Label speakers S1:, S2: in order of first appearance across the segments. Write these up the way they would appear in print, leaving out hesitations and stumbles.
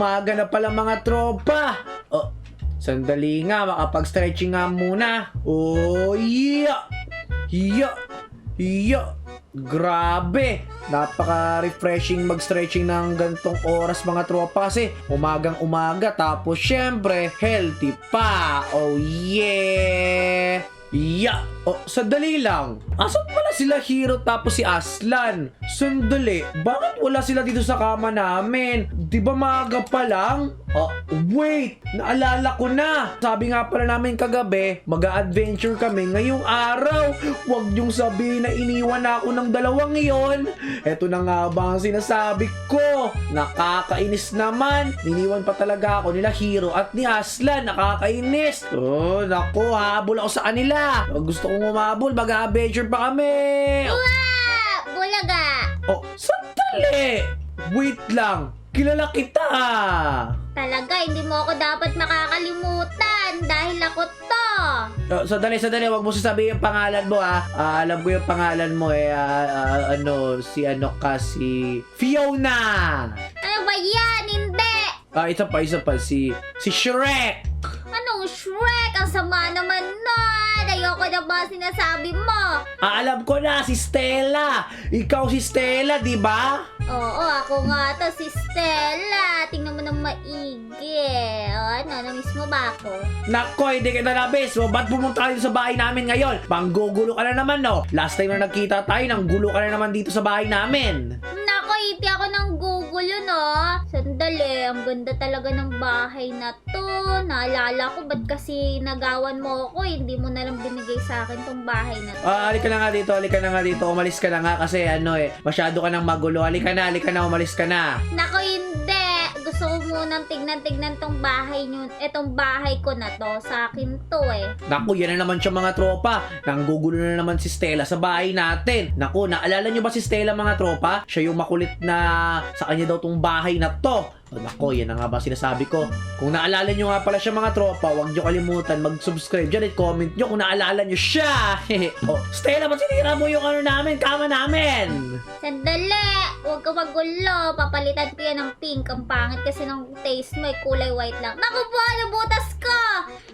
S1: umaga na pala mga tropa. Oh, sandali nga, makapag-stretching nga muna. Oh, yeah! Yeah! Yeah! Grabe! Napaka-refreshing mag-stretching ng gantong oras mga tropa kasi umagang umaga tapos syempre healthy pa. Oh yeah! Yeah! Oh, sandali lang. Asan pala sila Hero tapos si Aslan? Sandali, bakit wala sila dito sa kama namin? Di ba maaga pa lang? Oh, wait! Naalala ko na! Sabi nga pala namin kagabi, mag-a-adventure kami ngayong araw. Huwag niyong sabihin na iniwan na ako ng dalawang iyon. Eto na nga ba ang sinasabi ko? Nakakainis naman. Niniwan pa talaga ako nila Hero at ni Aslan. Nakakainis. Oh, naku, habol ako sa kanila. Gusto kong umabol, mag-a-adventure pa kami.
S2: Bulaga!
S1: Oh, sandali! Wait lang, kilala kita.
S2: Talaga, hindi mo ako dapat makakalimutan dahil ako to.
S1: Sandali, wag mo sasabihin yung pangalan mo ha. Alam ko yung pangalan mo si Fiona.
S2: Ano ba yan? Hindi!
S1: Isa pa, si Shrek.
S2: Anong Shrek? Ang sama naman nun! Ayoko na ba sinasabi mo?
S1: Alam ko na, si Stella. Ikaw si Stella, di ba?
S2: Oo, ako nga to, si Stella. Tingnan mo ng maigi. Ano, na-miss mo ba ako?
S1: Nako, hindi kita na-miss mo. Ba't pumunta kayo sa bahay namin ngayon? Panggugulo ka na naman, no? Last time na nagkita tayo, nanggulo ka na naman dito sa bahay namin.
S2: Nako, hindi ako ng gugulo, no? Sandali, ang ganda talaga ng bahay na to. Naalala ko, ba't kasi nagawan mo ako? Hindi mo na lang binigay sa akin tong bahay na to.
S1: Halika na nga dito. Umalis ka na nga kasi masyado ka nang magulo. Halika na, umalis ka na.
S2: Nako, hindi. Gusto ko munang tignan tong bahay nyo. Etong bahay ko na to. Sa akin to eh.
S1: Naku, yan na naman siya mga tropa. Nanggugulo na naman si Stella sa bahay natin. Naku, naalala nyo ba si Stella mga tropa? Siya yung makulit na sa kanya daw tong bahay na to. Nako, yan na nga ba sinasabi ko. Kung naalala nyo nga pala siya mga tropa, huwag nyo kalimutan mag-subscribe dyan at comment nyo kung naalala nyo siya. Stella, ba't sinira mo yung kama namin?
S2: Sandali! Huwag ka magulo. Papalitan ko yan ng pink. Ang pangit kasi ng taste mo. Kulay white lang. Naku po! Nabutas ko!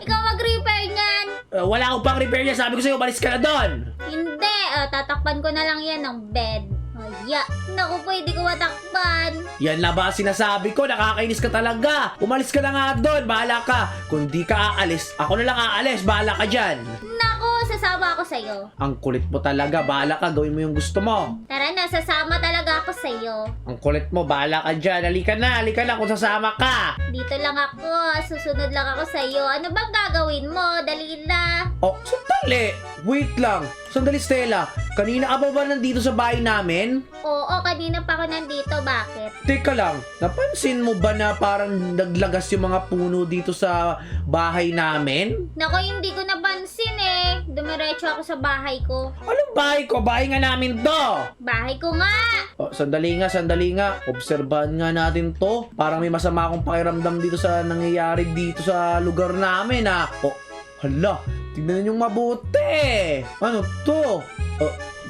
S2: Ikaw mag-repair niyan!
S1: Wala akong pang repair niya. Sabi ko sa'yo, umalis ka na doon.
S2: Hindi! Tatakpan ko na lang yan ng bed. Ay, naku po, hindi ko matakpan.
S1: Yan na ba sinasabi ko? Nakakainis ka talaga. Umalis ka na nga doon. Bahala ka. Kung di ka aalis, ako na lang aalis. Bahala ka dyan.
S2: Naku, sasama ako sa'yo.
S1: Ang kulit mo talaga. Bahala ka. Gawin mo yung gusto mo.
S2: Tara na, sasama talaga ako sa'yo.
S1: Ang kulit mo. Bahala ka dyan. Halika na kung sasama ka.
S2: Dito lang ako. Susunod lang ako sa'yo. Ano bang gagawin mo? Dali na.
S1: Oh, sandali. Wait lang. Sandali, Stella. Kanina ka ba nandito sa bahay namin?
S2: Oo, kanina pa ako nandito. Bakit?
S1: Teka lang, napansin mo ba na parang naglagas yung mga puno dito sa bahay namin?
S2: Naku, hindi ko napansin eh. Dumiretso ako sa bahay ko.
S1: Anong bahay ko? Bahay nga namin to!
S2: Bahay ko nga!
S1: Oh, sandali nga. Obserbahan nga natin to. Parang may masama akong pakiramdam dito sa nangyayari dito sa lugar namin Oh, hala, tignan niyong mabuti. Ano to?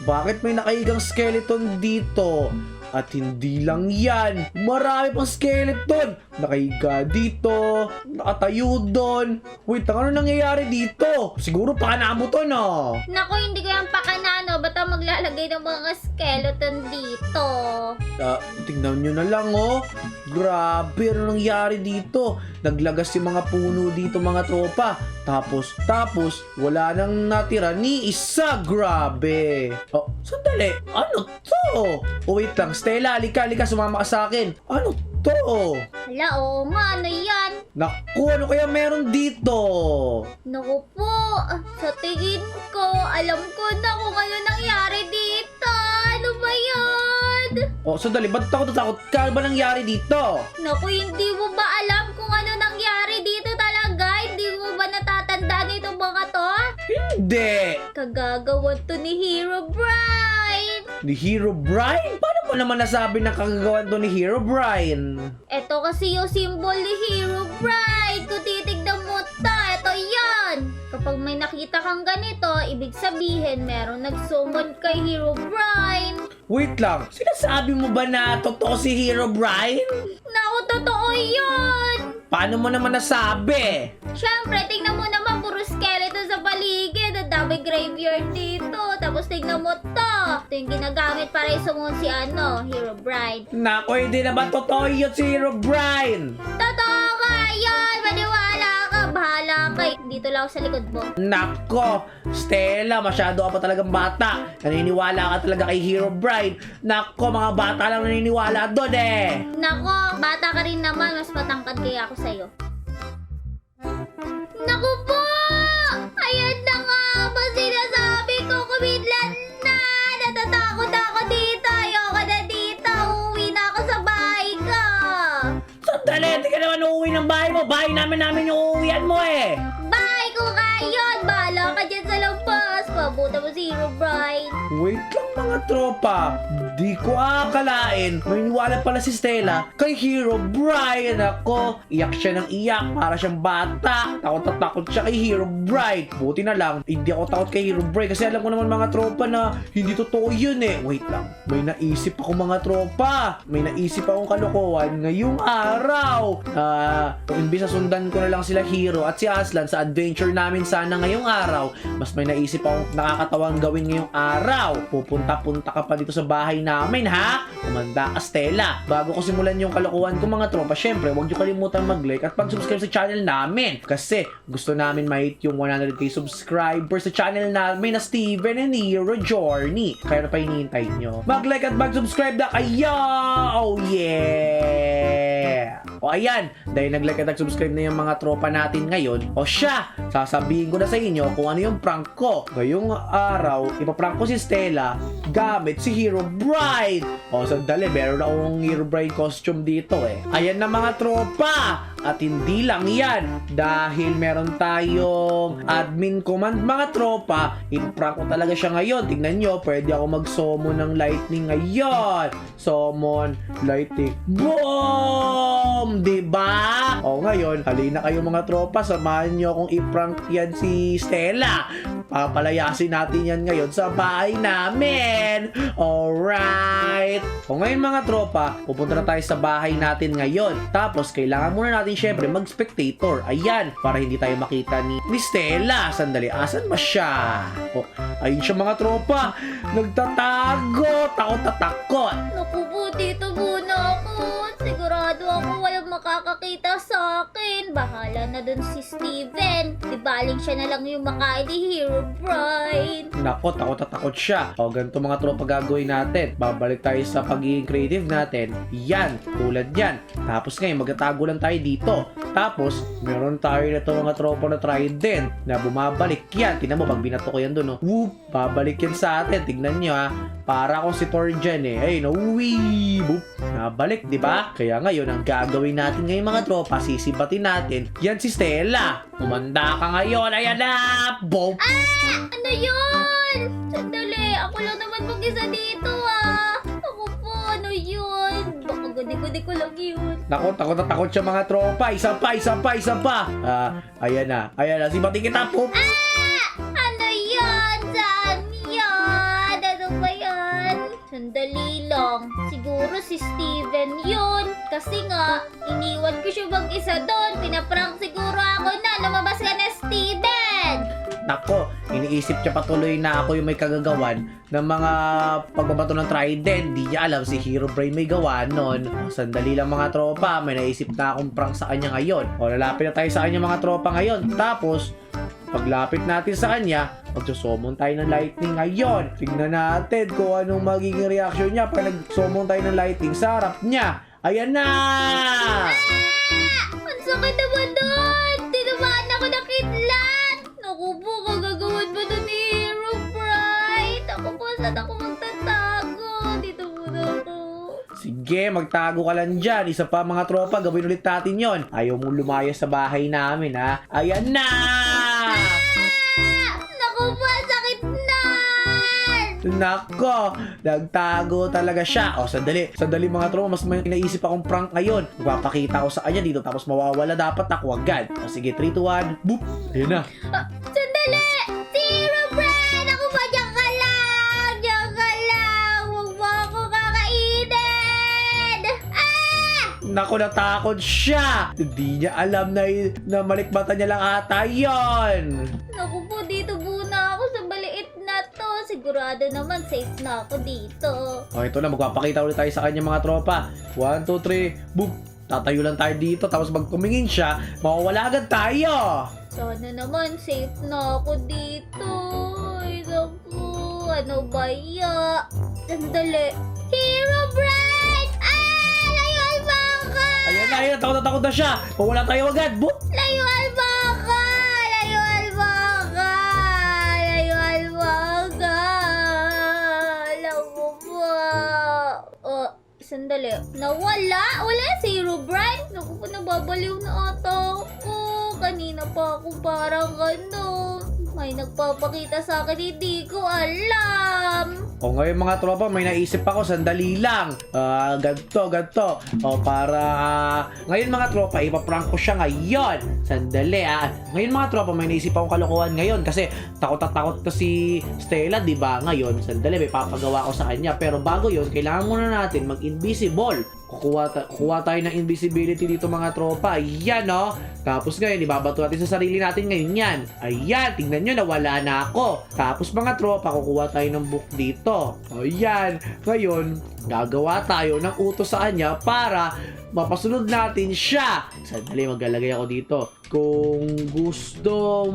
S1: Bakit may nakaigang skeleton dito? At hindi lang yan, marami pang skeleton. Nakahiga dito, nakatayo doon. Wait, ano nangyayari dito? Siguro pakanamo to, no?
S2: Naku, hindi ko yung pakanano. Ba't ako maglalagay ng mga skeleton dito?
S1: Tingnan nyo na lang, Grabe, ano nangyari dito? Naglagas yung mga puno dito, mga tropa. Tapos, wala nang natira ni isa. Grabe. Sandali. Ano to? Wait lang. Stella, halika, sumama ka sa akin. Ano to?
S2: Hala, oo nga, ano yan?
S1: Naku, ano kaya meron dito?
S2: Naku po, sa tingin ko, alam ko na kung ano nangyari dito. Ano ba yan?
S1: Sandali, ba't takot ka? Ba nangyari dito?
S2: Naku, hindi mo ba alam kung ano nangyari dito talaga? Hindi mo ba natatandaan itong mga to?
S1: Hindi.
S2: Kagagawan to ni Herobrine.
S1: Ni Herobrine? Paano mo naman nasabi na kagagawan to ni Herobrine?
S2: Ito kasi yung symbol ni Herobrine. Kung titignan mo to, ito yan. Kapag may nakita kang ganito, ibig sabihin meron nag-summon kay Herobrine.
S1: Wait lang, sinasabi mo ba na totoo si Herobrine?
S2: Naku, totoo yun!
S1: Paano mo naman nasabi?
S2: Siyempre, tingnan mo naman, puro skeleton sa paligid. Ang dami graveyard dito. Tapos tingnan mo to. Ito yung ginagamit para isumun si Herobrine.
S1: Nako, hindi naman totoo yun si Herobrine.
S2: Totoo ka yun! Maniwala ka! Bahala ka! Dito lang ako sa likod mo.
S1: Nako, Stella, masyado ka pa talagang bata. Naniniwala ka talaga kay Herobrine. Nako, mga bata lang naniniwala doon eh.
S2: Nako, bata ka rin naman. Mas matangkad kaya ako sa'yo. Naku po! Ayan na nga ba sinasabi ko, kumidlat na! Natatakot ako dito! Ayoko na dito! Uuwi na ako sa bahay ko!
S1: Sandali, hindi ka naman uuwi ng bahay mo. Bahay namin yung uuwian mo eh.
S2: Bahay ko kayon! Bahala ka dyan sa labas! Pabuta mo si Herobrine!
S1: Wait lang mga tropa. Di ko akalain. Maniniwala pala si Stella kay Herobrine. Ako, iyak siya ng iyak para siyang bata. Takot na takot siya kay Herobrine. Buti na lang, hindi ako takot kay Herobrine kasi alam ko naman mga tropa na hindi totoo yun eh. Wait lang, may naisip ako mga tropa. May naisip akong kalokohan ngayong araw. Imbis na sundan ko na lang sila Hero at si Aslan sa adventure namin sana ngayong araw, mas may naisip akong nakakatawang gawin ngayong araw. Pupunta-punta ka pa dito sa bahay namin ha? Kumanda ka Stella. Bago ko simulan yung kalokohan ko mga tropa, syempre huwag niyo kalimutan mag-like at pag-subscribe sa channel namin. Kasi gusto namin ma-hit yung 100k subscribers sa channel namin na Steven and Hero Journey. Kaya na pa hinihintay nyo. Mag-like at mag-subscribe na kayo! Oh yeah! O ayan, dahil nag-like at nag-subscribe na yung mga tropa natin ngayon, o siya, sasabihin ko na sa inyo kung ano yung prank ko. Ngayong araw, ipaprank ko si Stella gamit si Herobrine. O sandali, meron akong Herobrine costume dito eh. Ayan na mga tropa! At hindi lang yan, dahil meron tayong admin command mga tropa, ipaprank ko talaga siya ngayon. Tingnan nyo, pwede ako mag-summon ng lightning ngayon. Summon, lightning, boom! Diba? O ngayon, halina kayo mga tropa, samahan nyo akong i-prank yan si Stella. Papalayasin natin yan ngayon sa bahay namin. Alright. O ngayon mga tropa, pupunta na tayo sa bahay natin ngayon. Tapos, kailangan muna natin syempre mag-spectator. Ayan, para hindi tayo makita ni Stella. Sandali, asan ba siya? O, ayun siya mga tropa. Nagtatago. Takot na takot.
S2: Naku po, dito muna ako. Sigurado ako walang makakakita sa akin. Bahala na dun si Steven. Di baling siya na lang yung makain ni Herobrine.
S1: Nako, takot na takot siya. O, ganito mga tropa gagawin natin. Babalik tayo sa pagiging creative natin. Yan, tulad yan. Tapos ngayon, magtatago lang tayo dito. Tapos, meron tayo na ito mga tropa na trident na bumabalik yan. Tingnan mo, pag binato ko yan dun, oh. Whoop, babalik yan sa atin. Tignan nyo, ha. Para akong si Thor dyan, eh. Ayun, oh. Wee, boop. Nabalik, di ba? Kaya ngayon, ang gagawin natin ngayon mga tropa, sisibatin natin. Yan si Stella. Umanda ka ngayon. Ayan na. Boop.
S2: Ah! Ano yun? Sandali, ako lang naman mag-isa dito ah. Ako po, ano yun? Baka gudi-gudi ko lang yun.
S1: Nako, takot na takot siya mga tropa. Isa pa. Ayan na. Sibatin kita, Poop.
S2: Ah! Ano yun? Saan yun? Ano ba yan? Sandali lang. Siguro si Steven yun. Kasi nga, iniwan ko siya mag-isa doon. Pinaprank siguro ako na. Lumabas ka na, Steven!
S1: Nako, iniisip niya patuloy na ako yung may kagagawan ng mga pagbabato ng trident. Di niya alam si Herobrine may gawa nun. Sandali lang mga tropa, may naisip na akong prank sa kanya ngayon. O, lalapit na tayo sa kanya mga tropa ngayon. Tapos, paglapit natin sa kanya, magsusumon tayo ng lightning ngayon. Tingnan natin kung anong magiging reaction niya pag nagsumon tayo ng lightning sa harap niya. Ayan na!
S2: Ah! Ang sakit naman doon! Tinamaan ako ng kidlat! Naku po, kagagawan ba doon ni Herobrine? Ako po, saan ako magtatago? Dito muna ako.
S1: Sige, magtago ka lang dyan. Isa pa mga tropa, gawin ulit natin yon. Ayaw mong lumayas sa bahay namin, ha? Ayan na!
S2: Ah! Naku po, ang sakit na!
S1: Nako, nagtago talaga siya. O, sandali mga tropa, mas may naisip akong prank ngayon. Magpapakita ko sa kanya dito, tapos mawawala dapat ako agad. O, sige, 3, 2, 1, boop! Ayan na.
S2: Ah, sandali! Si Herobrine! Ako ba? Diyan ka lang! Diyan ka lang! Huwag mo
S1: Naku, natakot siya. Hindi niya alam na malikbatan niya lang ata yun.
S2: Naku po, dito muna ako sa maliit na to. Sigurado naman safe na ako dito.
S1: O, ito na. Magpapakita ulit tayo sa kanya mga tropa. 1, 2, 3. Boom! Tatayo lang tayo dito. Tapos pag tumingin siya, mawawala agad tayo.
S2: Sana naman safe na ako dito. Ay, naku. Ano ba ya? Sandali. Hero Bright! Ah! Layuan mo ako!
S1: Ayan na, ayan. Takot na takot na siya. Mawala tayo agad. Boom!
S2: Layuan mo ako! Layuan mo ako! Layuan mo ako! Alam mo ba? Oh, sandali. Nawala? Wala si Hero Bright? Naku po, nababaliw na ata ako. Kanina pa ako parang may nagpapakita sa akin, hindi ko alam.
S1: O ngayon mga tropa, may naisip ako, sandali lang. Ganto. O para, ngayon mga tropa, ipaprank ko siya ngayon. Sandali Ngayon mga tropa, may naisip akong kalokohan ngayon kasi takot na takot to si Stella, di ba? Ngayon, sandali, may papagawa ko sa kanya. Pero bago yun, kailangan muna natin mag-invisible. Kukuha tayo ng invisibility dito mga tropa. Ayan Tapos ngayon, ibabato natin sa sarili natin ngayon yan. Ayan, tingnan nyo, nawala na ako. Tapos mga tropa, kukuha tayo ng book dito. Ayan, ngayon, gagawa tayo ng utos sa kanya para mapasunod natin siya. Sandali, maglalagay ako dito. Kung gusto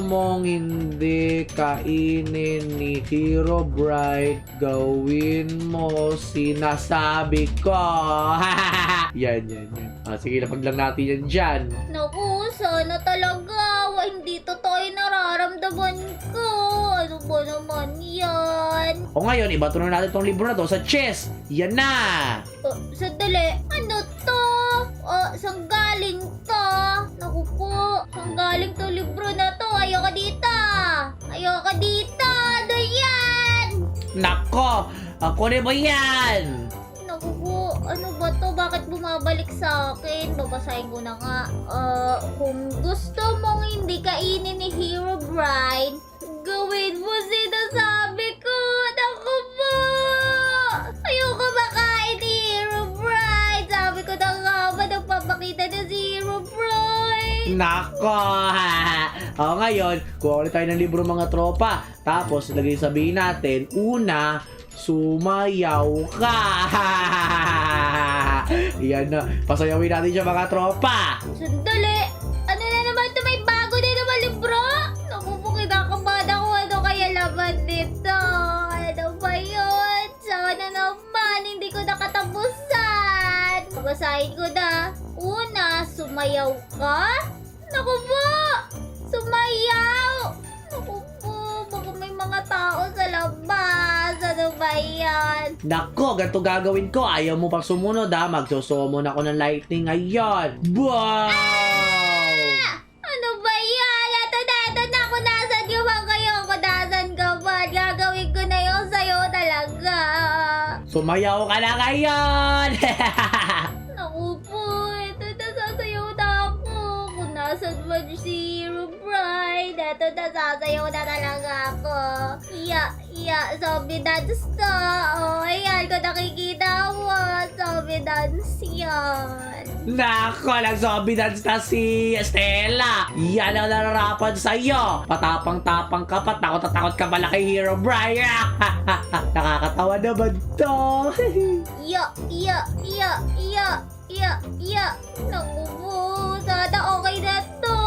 S1: mong hindi kainin ni Hero Bright, gawin mo sinasabi ko. Yan. Sige, lapag lang natin yan dyan.
S2: Naku, sana talaga. Hindi totoo yung nararamdaman ko. Ano ba naman yan?
S1: O ngayon, ibato na natin tong libro na to sa chest. Yan na!
S2: Sandali. Ano to? Saan galing to? Naku po. Saan galing to libro na to? Ayoko dito. Ano yan?
S1: Nako! Ako na ba yan?
S2: Naku po. Ano ba to? Bakit bumabalik sa akin? Babasahin ko na nga. Kung gusto mong hindi kainin ni Hero Bright, gawin mo sinasabi ko. Naku po! Ayoko makain ni Hero Bright. Sabi ko na nga ba nagpapakita na si Hero Bright?
S1: Nako! O ngayon, kuha ulit tayo ng libro mga tropa. Tapos, lagay sabihin natin, una, sumayaw ka! Yan na. Pasayawin natin siya mga tropa.
S2: Sandali! Ano na naman ito? May bago na naman libro? Naku po, kinakabahan ako. Ano kaya laman nito? Ano ba yun? Sana naman, hindi ko nakatapusan. Babasahin ko na. Una, sumayaw ka? Naku po! Sumayaw! Naku po, baka may mga tao sa labas. Ano ba yan?
S1: Nako, ganito gagawin ko. Ayaw mo pang sumunod Magsusumon ako ng lightning ngayon. Wow!
S2: Ano ba yan? Ito na. Kung nasan yung mga kayo, kung nasan ka ba? Gagawin ko na yung sa'yo talaga.
S1: Sumayaw ka na ngayon!
S2: Naku po, ito nasasayaw na ako. Kung nasan man si Hero Bright, ito nasasayaw na talaga ako. Zombie dance na. Ayan, kung nakikita mo, zombie dance yan.
S1: Nako, nag-zombie dance na si Stella. Yan ang nararapan sa'yo. Patapang-tapang ka pa, takot na takot ka pala kay Hero Brian. Nakakatawa naman to.
S2: Naku po, sana okay na to.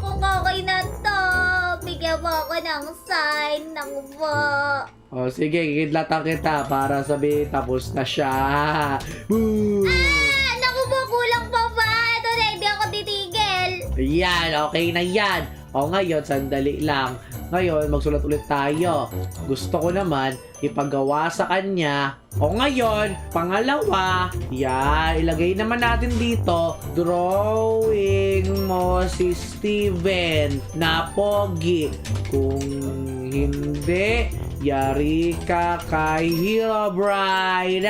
S2: Kung okay na to, bigyan mo ako ng sign. Naku po.
S1: O sige, kikidlatan kita para sabihin tapos na siya. Boo!
S2: Naku po, kulang pa ba? Ito na, hindi ako titigil.
S1: Yan, okay na yan. O ngayon, sandali lang. Ngayon, magsulat ulit tayo. Gusto ko naman ipagawa sa kanya. O ngayon, pangalawa, ilagay naman natin dito, drawing mo si Steven na pogi. Kung hindi, yari ka kay Hero Bright.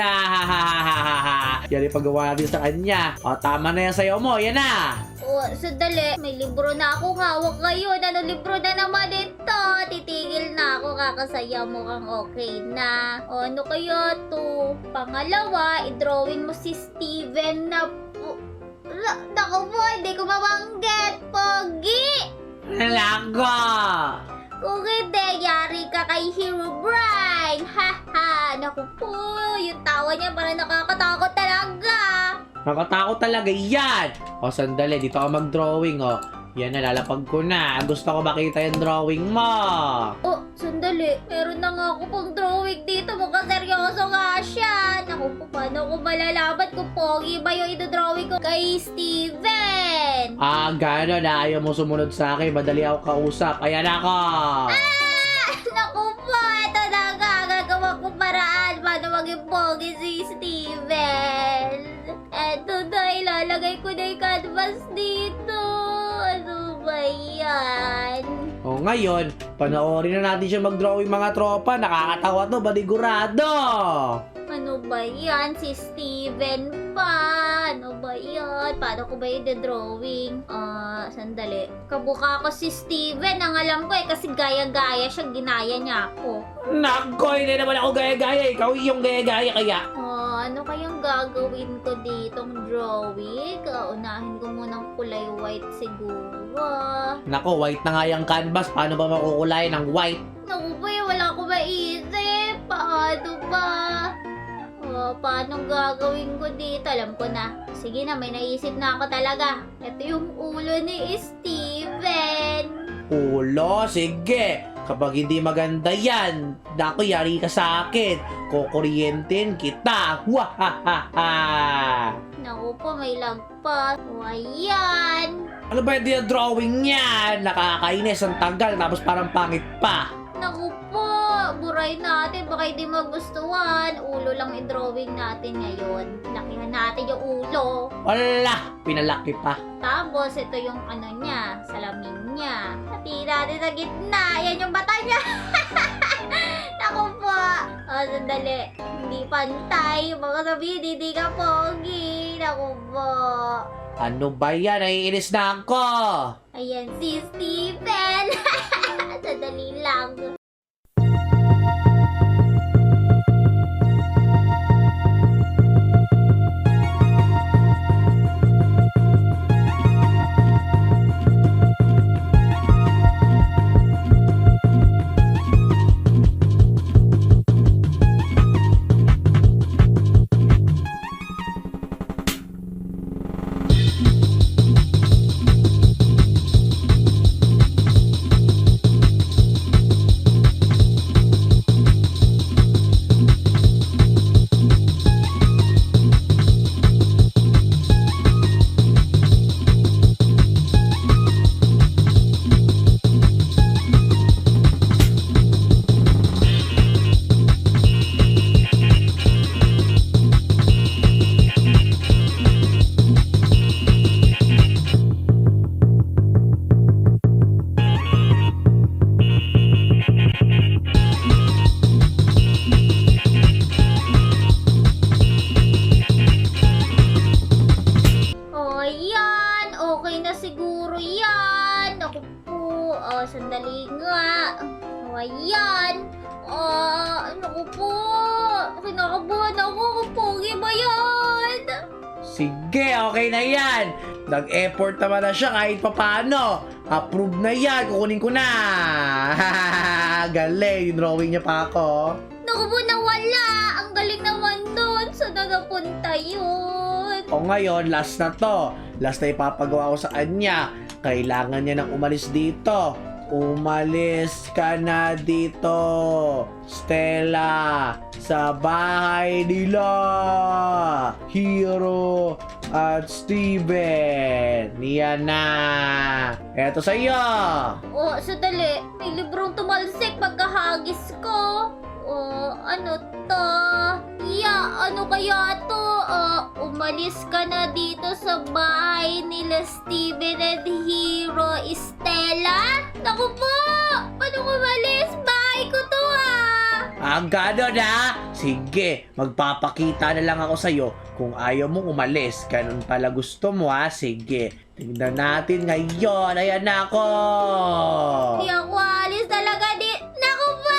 S1: Yan ipagawa natin sa kanya. O, tama na yan sa'yo mo. Yan na.
S2: Sandali. May libro na akong hawak ngayon. Ano libro na naman ito? Titigil na ako nagkakasaya, mukhang okay na. O, ano kaya to? Pangalawa, i-drawing mo si Steven na... Naku po, hindi ko mabanggit. Pogi!
S1: Nako!
S2: Kung hindi, yari ka kay Herobrine. Haha! Naku po, yung tawa niya parang nakakatakot talaga.
S1: Nakatakot talaga yan! O, sandali. Dito ako mag-drawing, o. Yan, nalalapag ko na. Gusto ko makita yung drawing mo.
S2: Oh, sandali. Meron na nga ako pang drawing dito. Mukhang seryoso nga siya. Naku po, paano ko malalaman kung pogi ba yung idodrawing ko kay Steven?
S1: Ah, gano'n na. Ayaw mo sumunod sa akin. Madali ako kausap. Ayan ako!
S2: Naku po, eto na nga. Gagawa ko paraan paano maging pogi si Steven. Eto na, ilalagay ko na yung canvas dito. Ano ba yan?
S1: O, ngayon, panoorin na natin siya mag-drawing mga tropa. Nakakatawa to, banigurado!
S2: Ano ba yan? Si Steven pa. Ano ba yan? Paano ko ba i-drawing? Sandali. Kabuka ko si Steven. Ang alam ko kasi gaya-gaya siya. Ginaya niya ako.
S1: Nako, hindi naman ako gaya-gaya. Ikaw yung gaya-gaya kaya.
S2: Ano kayang gagawin ko ditong drawing? Unahin ko munang kulay white siguro.
S1: Nako, white na nga yung canvas. Paano ba makukulay ng white?
S2: Naku ba, wala ko maisip. Paano ba? Paano gagawin ko dito? Alam ko na. Sige na, may naisip na ako talaga. Ito yung ulo ni Steven.
S1: Ulo, sige. Kapag hindi maganda yan, naku, yari ka sa akin. Kukuryentin kita. Wahahaha!
S2: Naku po, may lagpas. O, ayan.
S1: Ano ba yung drawing niyan? Nakakainis, ang tagal, tapos parang pangit pa.
S2: Naku po, buray natin. Baka hindi magustuhan. Ulo lang i-drawing natin ngayon. Lakihan natin yung ulo.
S1: Wala, pinalaki pa.
S2: Tapos, ito yung ano niya, salamin niya. Hati natin sa gitna. Yan yung mata niya. Naku po. Sandali. Hindi pantay. Baka sabihin, hindi ka pogi. Naku po.
S1: Ano ba yan? Naiinis na ako.
S2: Ayan si Steven. Sandali lang. Sandali nga. O, ayan. Naku po. Kinakabahan ako kung pogi ba yan?
S1: Sige, okay na yan. Nag-effort naman na siya kahit papano. Approve na yan. Kukunin ko na. Galing. Yung drawing niya pa ako.
S2: Naku po, nawala. Ang galing naman doon. Saan na napunta yun?
S1: O ngayon, last na to. Last na ipapagawa ko sa kanya. Kailangan niya nang umalis dito. Umalis ka na dito, Stella, sa bahay nila, Hero at Steven. Yan na. Eto sa'yo.
S2: O, sandali. May librong tumalsik pagkahagis ko. O, ano to? Ano kaya to? Umalis ka na dito sa bahay nila Steven and Hero, Stella? Naku po! Paano umalis? Bahay ko to
S1: Gano'n na? Sige, magpapakita na lang ako sa'yo kung ayaw mong umalis. Ganun pala gusto mo ha? Sige, tingnan natin ngayon. Ayan na ako.
S2: Di ako alis talaga di... Naku po!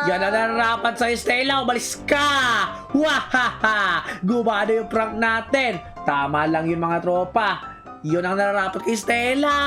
S1: Yan ang nararapat sa Stella. Umalis ka! Wahaha! Gumana yung prank natin. Tama lang yun mga tropa. Yun ang nararapat kay Stella.